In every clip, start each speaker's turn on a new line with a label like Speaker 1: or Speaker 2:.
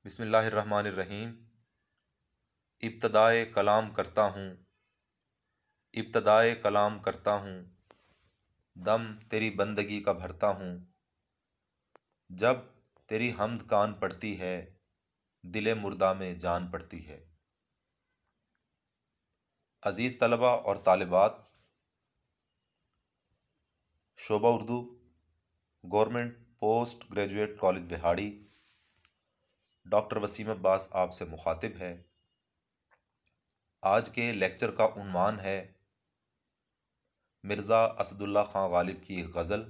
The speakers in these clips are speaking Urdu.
Speaker 1: بسم اللہ الرحمن الرحیم۔ ابتدائے کلام کرتا ہوں، ابتدائے کلام کرتا ہوں، دم تیری بندگی کا بھرتا ہوں۔ جب تیری حمد کان پڑتی ہے، دل مردہ میں جان پڑتی ہے۔ عزیز طلباء اور طالبات، شعبہ Urdu, government post graduate college Vehari, doctor Waseem Abbas آپ سے مخاطب ہے۔ آج کے لیکچر کا عنوان ہے مرزا اسد اللہ خان غالب کی ایک غزل،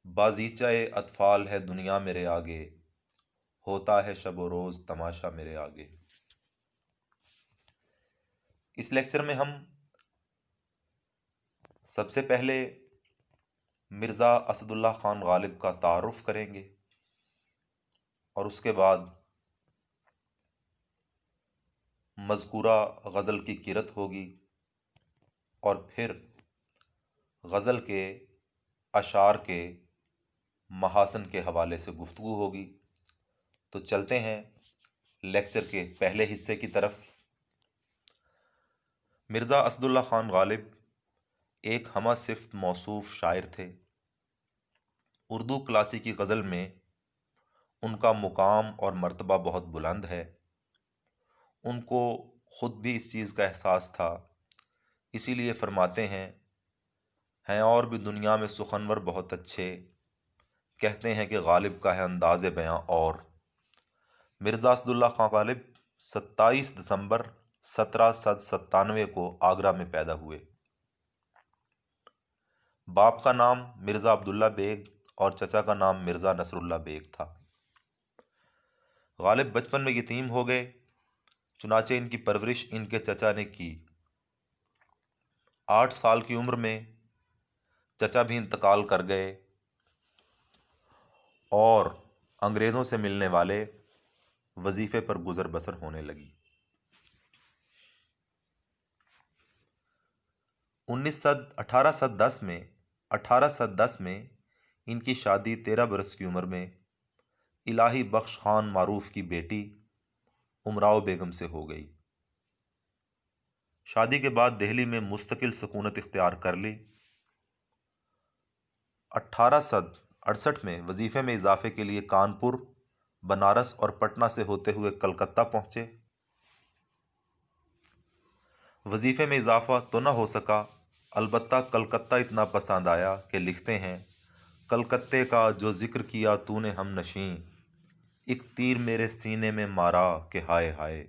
Speaker 1: بازیچہ اطفال ہے دنیا میرے آگے، ہوتا ہے شب و روز تماشا میرے آگے۔ اس لیکچر میں ہم سب سے پہلے مرزا اسد اللہ خان غالب کا تعارف کریں گے، اور اس کے بعد مذکورہ غزل کی قرت ہوگی، اور پھر غزل کے اشعار کے محاسن کے حوالے سے گفتگو ہوگی۔ تو چلتے ہیں لیکچر کے پہلے حصے کی طرف۔ مرزا اسد اللہ خان غالب ایک ہمہ صفت موصوف شاعر تھے۔ اردو کلاسیکی غزل میں ان کا مقام اور مرتبہ بہت بلند ہے۔ ان کو خود بھی اس چیز کا احساس تھا، اسی لیے فرماتے ہیں اور بھی دنیا میں سخنور بہت اچھے، کہتے ہیں کہ غالب کا ہے انداز بیاں اور۔ مرزا اسد اللہ خان غالب 27 دسمبر 1797 کو آگرہ میں پیدا ہوئے۔ باپ کا نام مرزا عبداللہ بیگ اور چچا کا نام مرزا نصر اللہ بیگ تھا۔ غالب بچپن میں یتیم ہو گئے، چنانچہ ان کی پرورش ان کے چچا نے کی۔ 8 سال کی عمر میں چچا بھی انتقال کر گئے، اور انگریزوں سے ملنے والے وظیفے پر گزر بسر ہونے لگی۔ 1810 میں ان کی شادی 13 برس کی عمر میں الہی بخش خان معروف کی بیٹی امراؤ بیگم سے ہو گئی۔ شادی کے بعد دہلی میں مستقل سکونت اختیار کر لی۔ 1868 میں وظیفے میں اضافے کے لیے کانپور، بنارس اور پٹنہ سے ہوتے ہوئے کلکتہ پہنچے۔ وظیفے میں اضافہ تو نہ ہو سکا، البتہ کلکتہ اتنا پسند آیا کہ لکھتے ہیں کلکتے کا جو ذکر کیا تو نے ہم نشیں، ایک تیر میرے سینے میں مارا کہ ہائے ہائے۔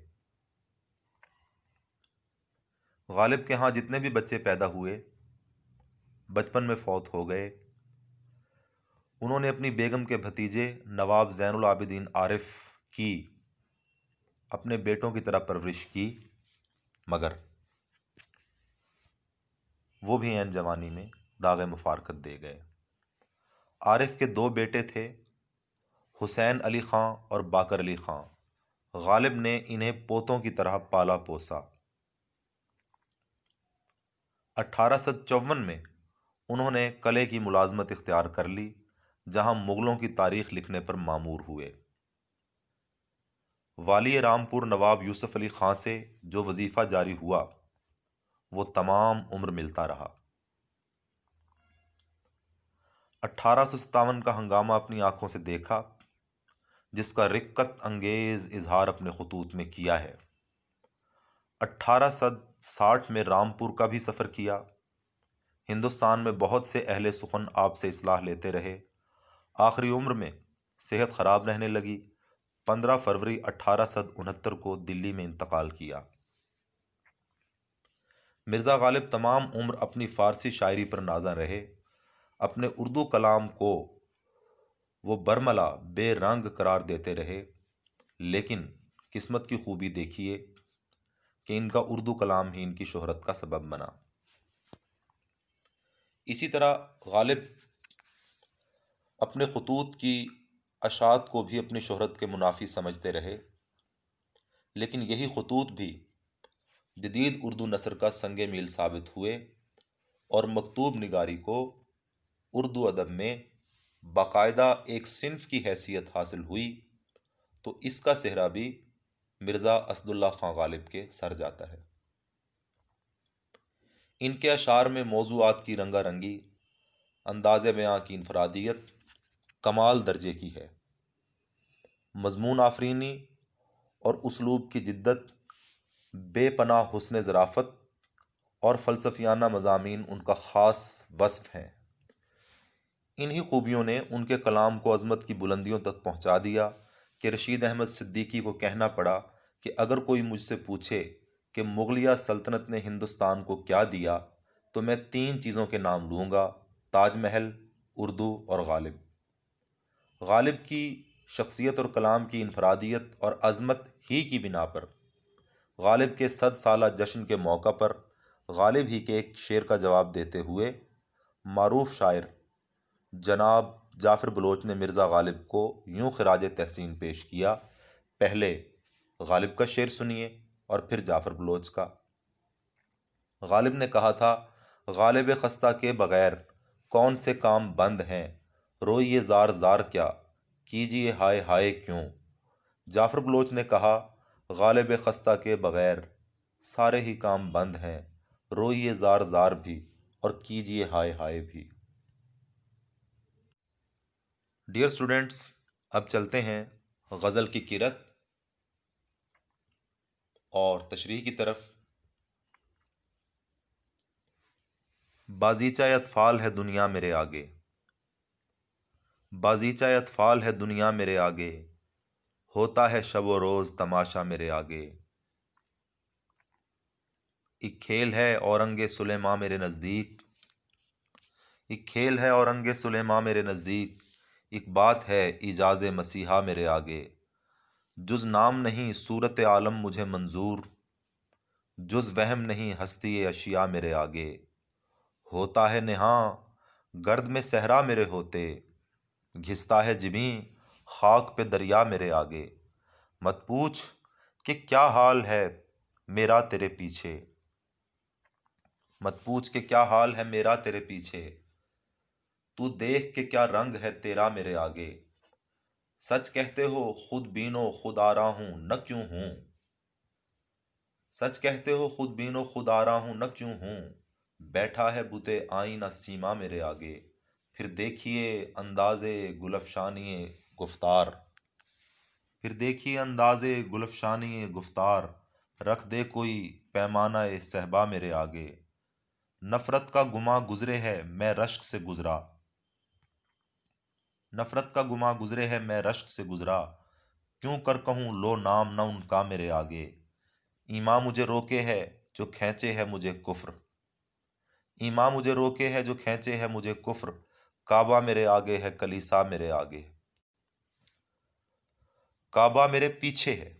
Speaker 1: غالب کے ہاں جتنے بھی بچے پیدا ہوئے بچپن میں فوت ہو گئے۔ انہوں نے اپنی بیگم کے بھتیجے نواب زین العابدین عارف کی اپنے بیٹوں کی طرح پرورش کی، مگر وہ بھی عین جوانی میں داغ مفارقت دے گئے۔ عارف کے 2 بیٹے تھے، حسین علی خان اور باقر علی خان۔ غالب نے انہیں پوتوں کی طرح پالا پوسا۔ 1854 میں انہوں نے قلعے کی ملازمت اختیار کر لی، جہاں مغلوں کی تاریخ لکھنے پر مامور ہوئے۔ والی رامپور نواب یوسف علی خان سے جو وظیفہ جاری ہوا وہ تمام عمر ملتا رہا۔ 1857 کا ہنگامہ اپنی آنکھوں سے دیکھا، جس کا رقت انگیز اظہار اپنے خطوط میں کیا ہے۔ 1860 میں رامپور کا بھی سفر کیا۔ ہندوستان میں بہت سے اہل سخن آپ سے اصلاح لیتے رہے۔ آخری عمر میں صحت خراب رہنے لگی۔ 15 فروری 1869 کو دلی میں انتقال کیا۔ مرزا غالب تمام عمر اپنی فارسی شاعری پر نازاں رہے۔ اپنے اردو کلام کو وہ برملا بے رنگ قرار دیتے رہے، لیکن قسمت کی خوبی دیکھیے کہ ان کا اردو کلام ہی ان کی شہرت کا سبب بنا۔ اسی طرح غالب اپنے خطوط کی اشاعت کو بھی اپنی شہرت کے منافی سمجھتے رہے، لیکن یہی خطوط بھی جدید اردو نثر کا سنگ میل ثابت ہوئے، اور مکتوب نگاری کو اردو ادب میں باقاعدہ ایک صنف کی حیثیت حاصل ہوئی، تو اس کا صحرا بھی مرزا اسداللہ خان غالب کے سر جاتا ہے۔ ان کے اشعار میں موضوعات کی رنگا رنگی، انداز بیاں کی انفرادیت کمال درجے کی ہے۔ مضمون آفرینی اور اسلوب کی جدت، بے پناہ حسن ظرافت اور فلسفیانہ مضامین ان کا خاص وصف ہیں۔ انہی خوبیوں نے ان کے کلام کو عظمت کی بلندیوں تک پہنچا دیا کہ رشید احمد صدیقی کو کہنا پڑا کہ اگر کوئی مجھ سے پوچھے کہ مغلیہ سلطنت نے ہندوستان کو کیا دیا تو میں 3 چیزوں کے نام لوں گا: تاج محل، اردو اور غالب۔ غالب کی شخصیت اور کلام کی انفرادیت اور عظمت ہی کی بنا پر غالب کے 100 سالہ جشن کے موقع پر غالب ہی کے ایک شعر کا جواب دیتے ہوئے معروف شاعر جناب جعفر بلوچ نے مرزا غالب کو یوں خراج تحسین پیش کیا۔ پہلے غالب کا شعر سنیے اور پھر جعفر بلوچ کا۔ غالب نے کہا تھا: غالب خستہ کے بغیر کون سے کام بند ہیں، روئیے زار زار کیا، کیجیے ہائے ہائے کیوں۔ جعفر بلوچ نے کہا: غالب خستہ کے بغیر سارے ہی کام بند ہیں، روئیے زار زار بھی اور کیجیے ہائے ہائے بھی۔ ڈیئر اسٹوڈنٹس، اب چلتے ہیں غزل کی قرت اور تشریح کی طرف۔ بازیچہ اطفال ہے دنیا میرے آگے، بازیچہ اطفال ہے دنیا میرے آگے، ہوتا ہے شب و روز تماشا میرے آگے۔ ایک کھیل ہے اورنگ سلیماں میرے نزدیک، ایک کھیل ہے اورنگ سلیماں میرے نزدیک، ایک بات ہے اعجاز مسیحا میرے آگے۔ جز نام نہیں صورت عالم مجھے منظور، جز وہم نہیں ہستی اشیاء میرے آگے۔ ہوتا ہے نہاں گرد میں صحرا میرے ہوتے، گھستا ہے جبیں خاک پہ دریا میرے آگے۔ مت پوچھ کہ کیا حال ہے میرا تیرے پیچھے، مت پوچھ کہ کیا حال ہے میرا تیرے پیچھے، تو دیکھ کہ کیا رنگ ہے تیرا میرے آگے۔ سچ کہتے ہو خود بینو خود آرا ہوں نہ کیوں ہوں، سچ کہتے ہو خود بینو خود آرا ہوں نہ کیوں ہوں، بیٹھا ہے بت آئینہ سیما میرے آگے۔ پھر دیکھیے انداز گل افشانی گفتار، پھر دیکھیے انداز گل افشانی گفتار، رکھ دے کوئی پیمانہ صہبا میرے آگے۔ نفرت کا گماں گزرے ہے میں رشک سے گزرا، نفرت کا گماں گزرے ہے میں رشک سے گزرا، کیوں کر کہوں لو نام نہ ان کا میرے آگے۔ ایمان مجھے روکے ہے جو کھینچے ہے مجھے کفر، ایمان مجھے روکے ہے جو کھینچے ہے مجھے کفر، کعبہ میرے آگے ہے کلیسا میرے آگے۔ کعبہ میرے پیچھے ہے،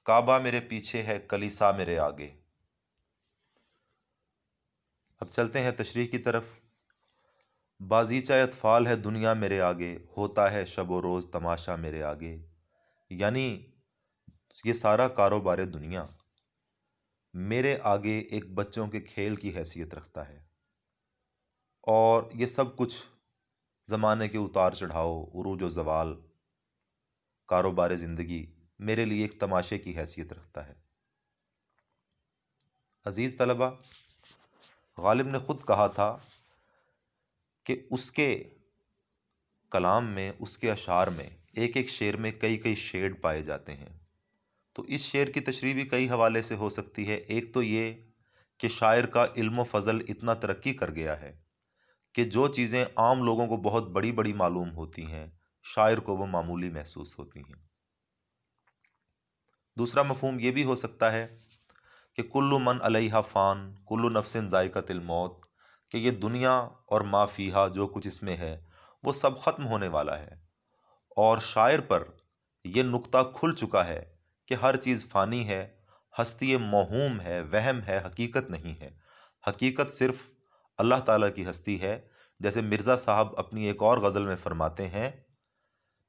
Speaker 1: کعبہ میرے پیچھے ہے کلیسا میرے آگے۔ اب چلتے ہیں تشریح کی طرف۔ بازیچہ اطفال ہے دنیا میرے آگے، ہوتا ہے شب و روز تماشا میرے آگے۔ یعنی یہ سارا کاروبار دنیا میرے آگے ایک بچوں کے کھیل کی حیثیت رکھتا ہے، اور یہ سب کچھ زمانے کے اتار چڑھاؤ، عروج و زوال، کاروبار زندگی میرے لیے ایک تماشے کی حیثیت رکھتا ہے۔ عزیز طلبہ، غالب نے خود کہا تھا کہ اس کے کلام میں، اس کے اشعار میں ایک ایک شعر میں کئی کئی شیڈ پائے جاتے ہیں۔ تو اس شعر کی تشریح بھی کئی حوالے سے ہو سکتی ہے۔ ایک تو یہ کہ شاعر کا علم و فضل اتنا ترقی کر گیا ہے کہ جو چیزیں عام لوگوں کو بہت بڑی بڑی معلوم ہوتی ہیں، شاعر کو وہ معمولی محسوس ہوتی ہیں۔ دوسرا مفہوم یہ بھی ہو سکتا ہے کہ کل من علیہا فان کل نفس ذائقۃ الموت، کہ یہ دنیا اور ما فیہا جو کچھ اس میں ہے وہ سب ختم ہونے والا ہے، اور شاعر پر یہ نقطہ کھل چکا ہے کہ ہر چیز فانی ہے، ہستی موہوم ہے، وہم ہے، حقیقت نہیں ہے۔ حقیقت صرف اللہ تعالیٰ کی ہستی ہے، جیسے مرزا صاحب اپنی ایک اور غزل میں فرماتے ہیں: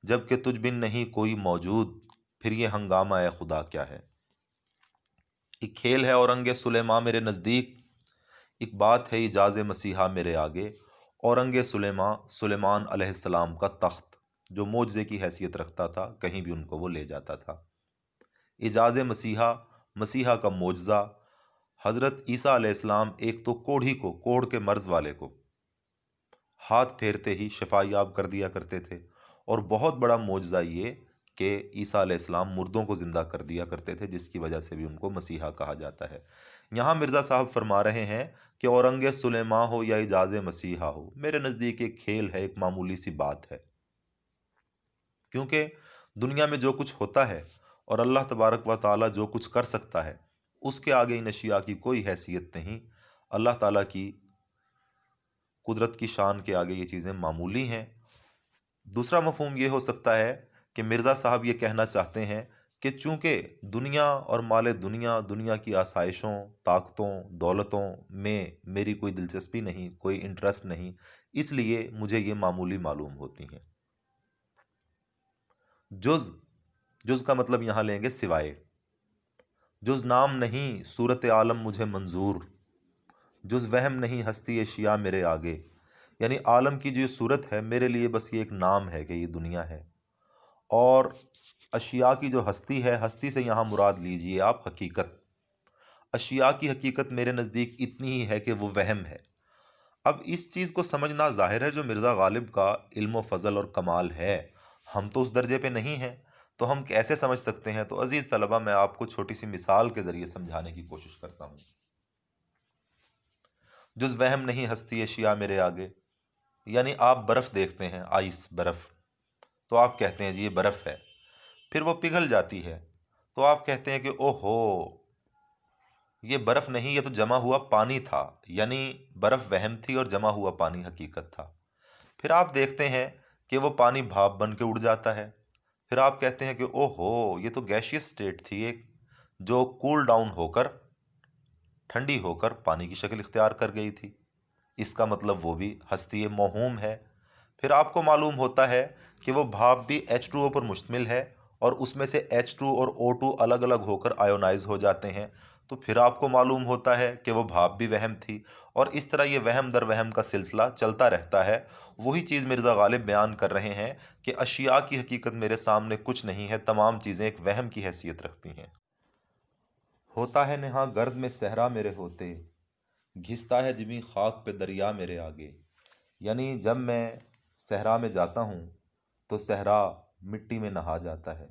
Speaker 1: جب کہ تجھ بن نہیں کوئی موجود، پھر یہ ہنگامہ اے خدا کیا ہے۔ ایک کھیل ہے اورنگ سلیماں میرے نزدیک، ایک بات ہے اعجاز مسیحا میرے آگے۔ اورنگ سلیمان علیہ السلام کا تخت، جو معجزے کی حیثیت رکھتا تھا، کہیں بھی ان کو وہ لے جاتا تھا۔ اعجاز مسیحا، مسیحا کا معجزہ، حضرت عیسیٰ علیہ السلام ایک تو کوڑھی کو، کوڑھ کے مرض والے کو ہاتھ پھیرتے ہی شفا یاب کر دیا کرتے تھے، اور بہت بڑا معجزہ یہ کہ عیسیٰ علیہ السلام مردوں کو زندہ کر دیا کرتے تھے، جس کی وجہ سے بھی ان کو مسیحا کہا جاتا ہے۔ یہاں مرزا صاحب فرما رہے ہیں کہ اورنگ سلیماں ہو یا اعجاز مسیحا ہو، میرے نزدیک ایک کھیل ہے، ایک معمولی سی بات ہے، کیونکہ دنیا میں جو کچھ ہوتا ہے اور اللہ تبارک و تعالیٰ جو کچھ کر سکتا ہے، اس کے آگے ان اشیاء کی کوئی حیثیت نہیں۔ اللہ تعالیٰ کی قدرت کی شان کے آگے یہ چیزیں معمولی ہیں۔ دوسرا مفہوم یہ ہو سکتا ہے کہ مرزا صاحب یہ کہنا چاہتے ہیں کہ چونکہ دنیا اور مال دنیا، دنیا کی آسائشوں، طاقتوں، دولتوں میں میری کوئی دلچسپی نہیں، کوئی انٹرسٹ نہیں، اس لیے مجھے یہ معمولی معلوم ہوتی ہیں۔ جز کا مطلب یہاں لیں گے سوائے، جز نام نہیں صورت عالم مجھے منظور، جز وہم نہیں ہستی اشیاء میرے آگے، یعنی عالم کی جو صورت ہے میرے لیے بس یہ ایک نام ہے کہ یہ دنیا ہے، اور اشیاء کی جو ہستی ہے، ہستی سے یہاں مراد لیجئے آپ حقیقت، اشیاء کی حقیقت میرے نزدیک اتنی ہی ہے کہ وہ وہم ہے۔ اب اس چیز کو سمجھنا ظاہر ہے جو مرزا غالب کا علم و فضل اور کمال ہے، ہم تو اس درجے پہ نہیں ہیں، تو ہم کیسے سمجھ سکتے ہیں؟ تو عزیز طلبہ، میں آپ کو چھوٹی سی مثال کے ذریعے سمجھانے کی کوشش کرتا ہوں۔ جز وہم نہیں ہستی اشیاء میرے آگے، یعنی آپ برف دیکھتے ہیں، آئس، برف، تو آپ کہتے ہیں جی یہ برف ہے، پھر وہ پگھل جاتی ہے تو آپ کہتے ہیں کہ او ہو، یہ برف نہیں، یہ تو جمع ہوا پانی تھا، یعنی برف وہم تھی اور جمع ہوا پانی حقیقت تھا۔ پھر آپ دیکھتے ہیں کہ وہ پانی بھاپ بن کے اڑ جاتا ہے، پھر آپ کہتے ہیں کہ او ہو، یہ تو گیشیس سٹیٹ تھی ایک، جو کول ڈاؤن ہو کر، ٹھنڈی ہو کر پانی کی شکل اختیار کر گئی تھی، اس کا مطلب وہ بھی ہستی موہوم ہے۔ پھر آپ کو معلوم ہوتا ہے کہ وہ بھاپ بھی H2O پر مشتمل ہے، اور اس میں سے H2 اور O2 الگ الگ ہو کر آیونائز ہو جاتے ہیں، تو پھر آپ کو معلوم ہوتا ہے کہ وہ بھاپ بھی وہم تھی، اور اس طرح یہ وہم در وہم کا سلسلہ چلتا رہتا ہے۔ وہی چیز مرزا غالب بیان کر رہے ہیں کہ اشیاء کی حقیقت میرے سامنے کچھ نہیں ہے، تمام چیزیں ایک وہم کی حیثیت رکھتی ہیں۔ ہوتا ہے نہاں گرد میں صحرا میرے ہوتے، گھستا ہے جبیں خاک پہ دریا میرے آگے، یعنی جب میں صحرا میں جاتا ہوں تو صحرا مٹی میں نہا جاتا ہے،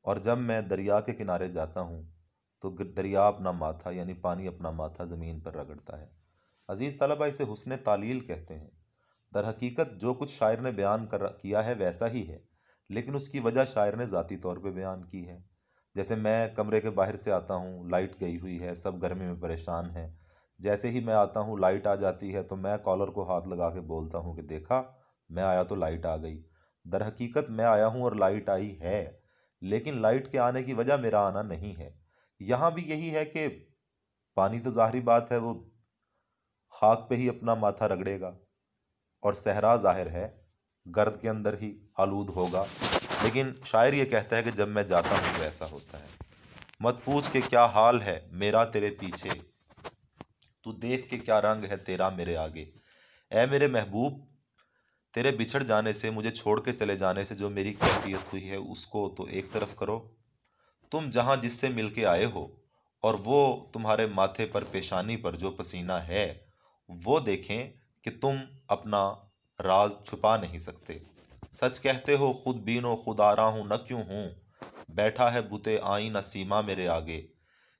Speaker 1: اور جب میں دریا کے کنارے جاتا ہوں تو دریا اپنا ماتھا، یعنی پانی اپنا ماتھا زمین پر رگڑتا ہے۔ عزیز طلبہ، اسے حسن تعلیل کہتے ہیں۔ در حقیقت جو کچھ شاعر نے بیان کیا ہے ویسا ہی ہے، لیکن اس کی وجہ شاعر نے ذاتی طور پہ بیان کی ہے۔ جیسے میں کمرے کے باہر سے آتا ہوں، لائٹ گئی ہوئی ہے، سب گرمی میں پریشان ہیں، جیسے ہی میں آتا ہوں لائٹ آ جاتی ہے تو میں کالر کو ہاتھ لگا کے بولتا ہوں کہ دیکھا، میں آیا تو لائٹ آ گئی۔ در حقیقت میں آیا ہوں اور لائٹ آئی ہے، لیکن لائٹ کے آنے کی وجہ میرا آنا نہیں ہے۔ یہاں بھی یہی ہے کہ پانی تو ظاہری بات ہے وہ خاک پہ ہی اپنا ماتھا رگڑے گا، اور صحرا ظاہر ہے گرد کے اندر ہی آلود ہوگا، لیکن شاعر یہ کہتا ہے کہ جب میں جاتا ہوں تو ایسا ہوتا ہے۔ مت پوچھ کہ کیا حال ہے میرا تیرے پیچھے، تو دیکھ کے کیا رنگ ہے تیرا میرے آگے۔ اے میرے محبوب، تیرے بچھڑ جانے سے، مجھے چھوڑ کے چلے جانے سے جو میری کیفیت ہوئی ہے اس کو تو ایک طرف کرو، تم جہاں جس سے مل کے آئے ہو، اور وہ تمہارے ماتھے پر، پیشانی پر جو پسینہ ہے وہ دیکھیں کہ تم اپنا راز چھپا نہیں سکتے۔ سچ کہتے ہو خود بین و خود آرا ہوں، نہ کیوں ہوں بیٹھا ہے بتے آئینہ سیما میرے آگے،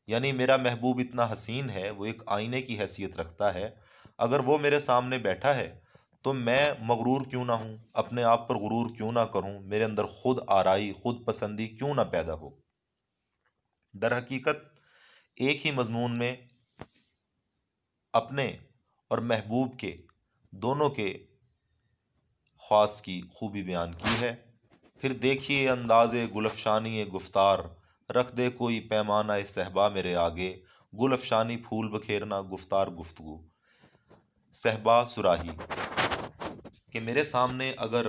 Speaker 1: یعنی میرا محبوب اتنا حسین ہے، وہ ایک آئینے کی حیثیت رکھتا ہے، اگر وہ میرے سامنے بیٹھا ہے تو میں مغرور کیوں نہ ہوں، اپنے آپ پر غرور کیوں نہ کروں، میرے اندر خود آرائی، خود پسندی کیوں نہ پیدا ہو۔ در حقیقت ایک ہی مضمون میں اپنے اور محبوب کے دونوں کے خاص کی خوبی بیان کی ہے۔ پھر دیکھیے انداز گل افشانی گفتار، رکھ دے کوئی پیمانہ صہبا میرے آگے، گل افشانی پھول بکھیرنا، گفتار گفتگو، صہبا صراحی، کہ میرے سامنے اگر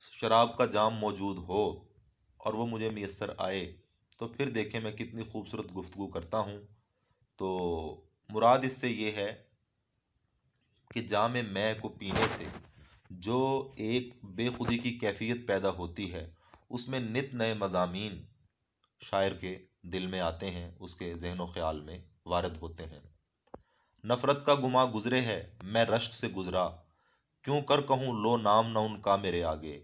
Speaker 1: شراب کا جام موجود ہو اور وہ مجھے میسر آئے تو پھر دیکھیں میں کتنی خوبصورت گفتگو کرتا ہوں۔ تو مراد اس سے یہ ہے کہ جام میں کو پینے سے جو ایک بے خودی کی کیفیت پیدا ہوتی ہے، اس میں نت نئے مضامین شاعر کے دل میں آتے ہیں، اس کے ذہن و خیال میں وارد ہوتے ہیں۔ نفرت کا گماں گزرے ہے، میں رشک سے گزرا، کیوں کر کہوں لو نام نہ ان کا میرے آگے۔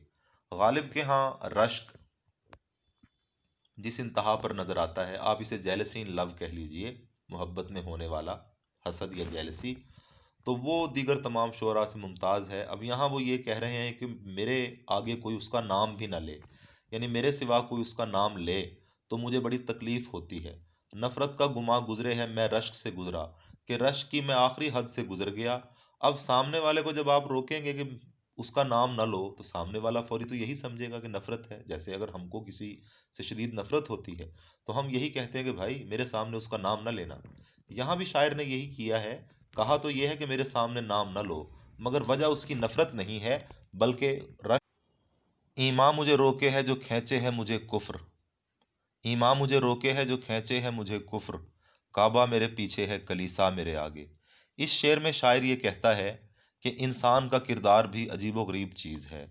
Speaker 1: غالب کے ہاں رشک جس انتہا پر نظر آتا ہے، آپ اسے جیلسی ان لو کہہ لیجئے، محبت میں ہونے والا حسد یا جیلسی، تو وہ دیگر تمام شعراء سے ممتاز ہے۔ اب یہاں وہ یہ کہہ رہے ہیں کہ میرے آگے کوئی اس کا نام بھی نہ لے، یعنی میرے سوا کوئی اس کا نام لے تو مجھے بڑی تکلیف ہوتی ہے۔ نفرت کا گماں گزرے ہے، میں رشک سے گزرا، کہ رشک کی میں آخری حد سے گزر گیا۔ اب سامنے والے کو جب آپ روکیں گے کہ اس کا نام نہ لو، تو سامنے والا فوری تو یہی سمجھے گا کہ نفرت ہے۔ جیسے اگر ہم کو کسی سے شدید نفرت ہوتی ہے تو ہم یہی کہتے ہیں کہ بھائی میرے سامنے اس کا نام نہ لینا۔ یہاں بھی شاعر نے یہی کیا ہے، کہا تو یہ ہے کہ میرے سامنے نام نہ لو، مگر وجہ اس کی نفرت نہیں ہے، بلکہ ایماں مجھے روکے ہے جو کھینچے ہے مجھے کفر، ایماں مجھے روکے ہے جو کھینچے ہے مجھے کفر، کعبہ میرے پیچھے ہے کلیسا میرے آگے۔ اس شعر میں شاعر یہ کہتا ہے کہ انسان کا کردار بھی عجیب و غریب چیز ہے،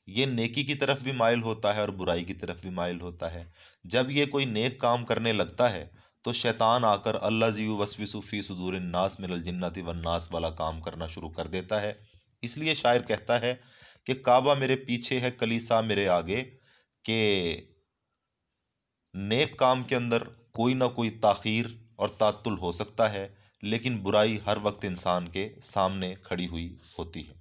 Speaker 1: یہ نیکی کی طرف بھی مائل ہوتا ہے اور برائی کی طرف بھی مائل ہوتا ہے۔ جب یہ کوئی نیک کام کرنے لگتا ہے تو شیطان آ کر الذی یوسوس فی صدور الناس من الجنۃ والناس والا کام کرنا شروع کر دیتا ہے۔ اس لیے شاعر کہتا ہے کہ کعبہ میرے پیچھے ہے کلیسا میرے آگے، کہ نیک کام کے اندر کوئی نہ کوئی تاخیر اور تعطل ہو سکتا ہے، لیکن برائی ہر وقت انسان کے سامنے کھڑی ہوئی ہوتی ہے۔